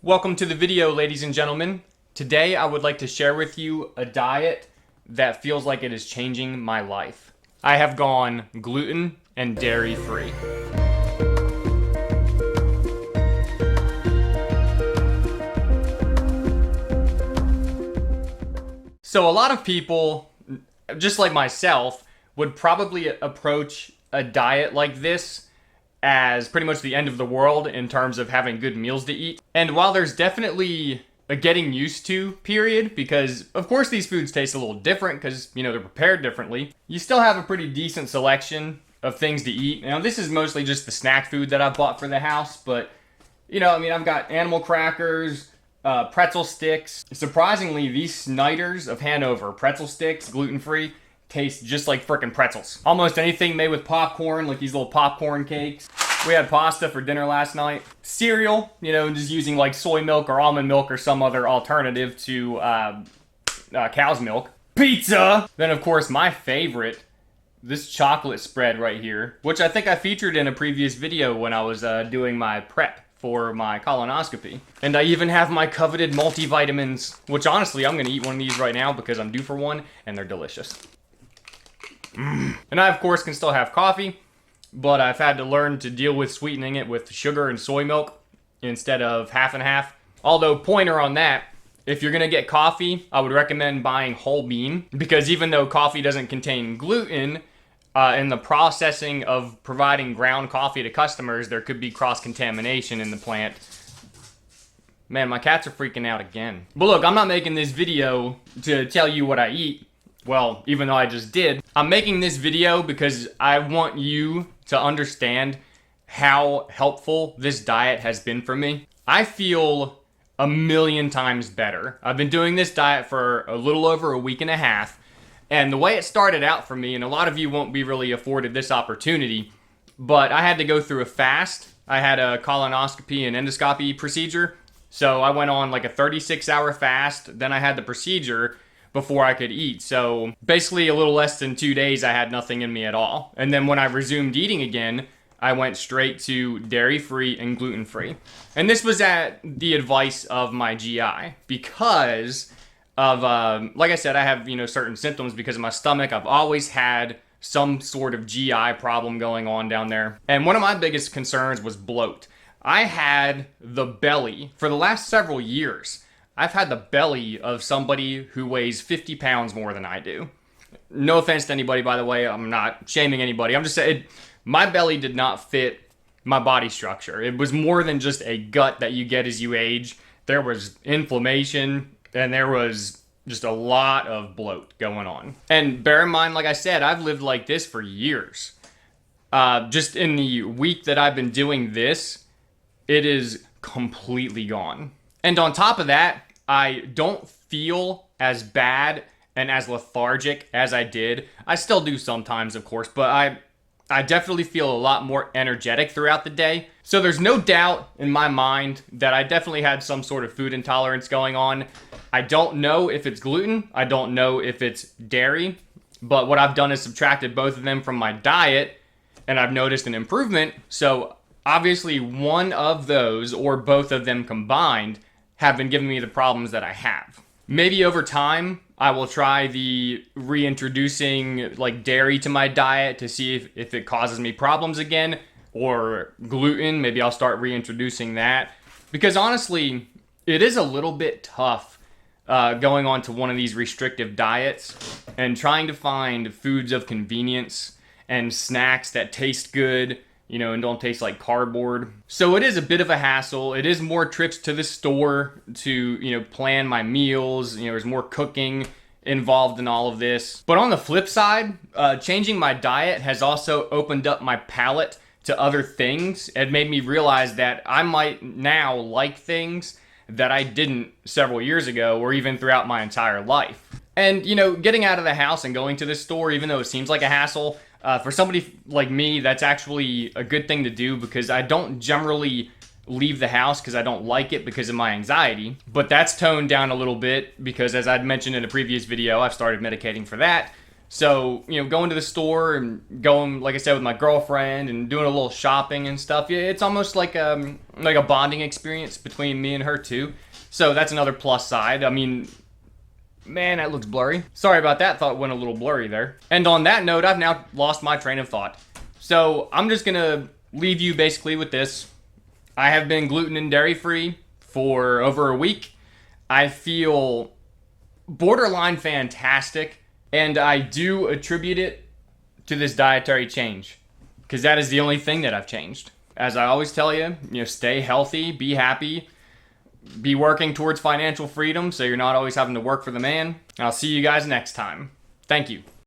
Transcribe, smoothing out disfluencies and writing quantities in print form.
Welcome to the video, ladies and gentlemen. Today I would like to share with you a diet that feels like it is changing my life. I have gone gluten and dairy free. So a lot of people, just like myself, would probably approach a diet like this as pretty much the end of the world in terms of having good meals to eat. And while there's definitely a getting used to period, because of course these foods taste a little different because, they're prepared differently, you still have a pretty decent selection of things to eat. Now, this is mostly just the snack food that I bought for the house, but, I've got animal crackers, pretzel sticks. Surprisingly, these Snyder's of Hanover pretzel sticks, gluten-free, taste just like frickin' pretzels. Almost anything made with popcorn, like these little popcorn cakes. We had pasta for dinner last night. Cereal, just using like soy milk or almond milk or some other alternative to cow's milk. Pizza! Then of course my favorite, this chocolate spread right here, which I think I featured in a previous video when I was doing my prep for my colonoscopy. And I even have my coveted multivitamins, which honestly I'm gonna eat one of these right now because I'm due for one and they're delicious. And I, of course, can still have coffee, but I've had to learn to deal with sweetening it with sugar and soy milk instead of half and half. Although, pointer on that, if you're going to get coffee, I would recommend buying whole bean, because even though coffee doesn't contain gluten, in the processing of providing ground coffee to customers, there could be cross-contamination in the plant. Man, my cats are freaking out again. But look, I'm not making this video to tell you what I eat. Well, even though I just did, I'm making this video because I want you to understand how helpful this diet has been for me. I feel a million times better. I've been doing this diet for a little over a week and a half, and the way it started out for me, and a lot of you won't be really afforded this opportunity, but I had to go through a fast. I had a colonoscopy and endoscopy procedure, so I went on like a 36-hour fast, then I had the procedure before I could eat. So basically a little less than 2 days, I had nothing in me at all. And then when I resumed eating again, I went straight to dairy-free and gluten-free. And this was at the advice of my GI because of, like I said, I have, certain symptoms because of my stomach. I've always had some sort of GI problem going on down there. And one of my biggest concerns was bloat. I had the belly for the last several years. I've had the belly of somebody who weighs 50 pounds more than I do. No offense to anybody, by the way. I'm not shaming anybody. I'm just saying my belly did not fit my body structure. It was more than just a gut that you get as you age. There was inflammation and there was just a lot of bloat going on. And bear in mind, like I said, I've lived like this for years. Just in the week that I've been doing this, it is completely gone. And on top of that, I don't feel as bad and as lethargic as I did. I still do sometimes, of course, but I definitely feel a lot more energetic throughout the day. So there's no doubt in my mind that I definitely had some sort of food intolerance going on. I don't know if it's gluten. I don't know if it's dairy. But what I've done is subtracted both of them from my diet, and I've noticed an improvement. So obviously one of those, or both of them combined, have been giving me the problems that I have. Maybe over time, I will try the reintroducing like dairy to my diet to see if it causes me problems again, or gluten, maybe I'll start reintroducing that. Because honestly, it is a little bit tough going on to one of these restrictive diets and trying to find foods of convenience and snacks that taste good, and don't taste like cardboard. So it is a bit of a hassle. It is more trips to the store to, plan my meals. There's more cooking involved in all of this. But on the flip side, changing my diet has also opened up my palate to other things. It made me realize that I might now like things that I didn't several years ago or even throughout my entire life. And, getting out of the house and going to the store, even though it seems like a hassle, for somebody like me, that's actually a good thing to do because I don't generally leave the house because I don't like it because of my anxiety. But that's toned down a little bit because, as I'd mentioned in a previous video, I've started medicating for that. So, going to the store and going, like I said, with my girlfriend and doing a little shopping and stuff, yeah, it's almost like a bonding experience between me and her too. So that's another plus side. I mean, man, that looks blurry. Sorry about that. Thought it went a little blurry there. And on that note, I've now lost my train of thought. So I'm just gonna leave you basically with this. I have been gluten and dairy free for over a week. I feel borderline fantastic. And I do attribute it to this dietary change, because that is the only thing that I've changed. As I always tell you, stay healthy, be happy, be working towards financial freedom so you're not always having to work for the man. I'll see you guys next time. Thank you.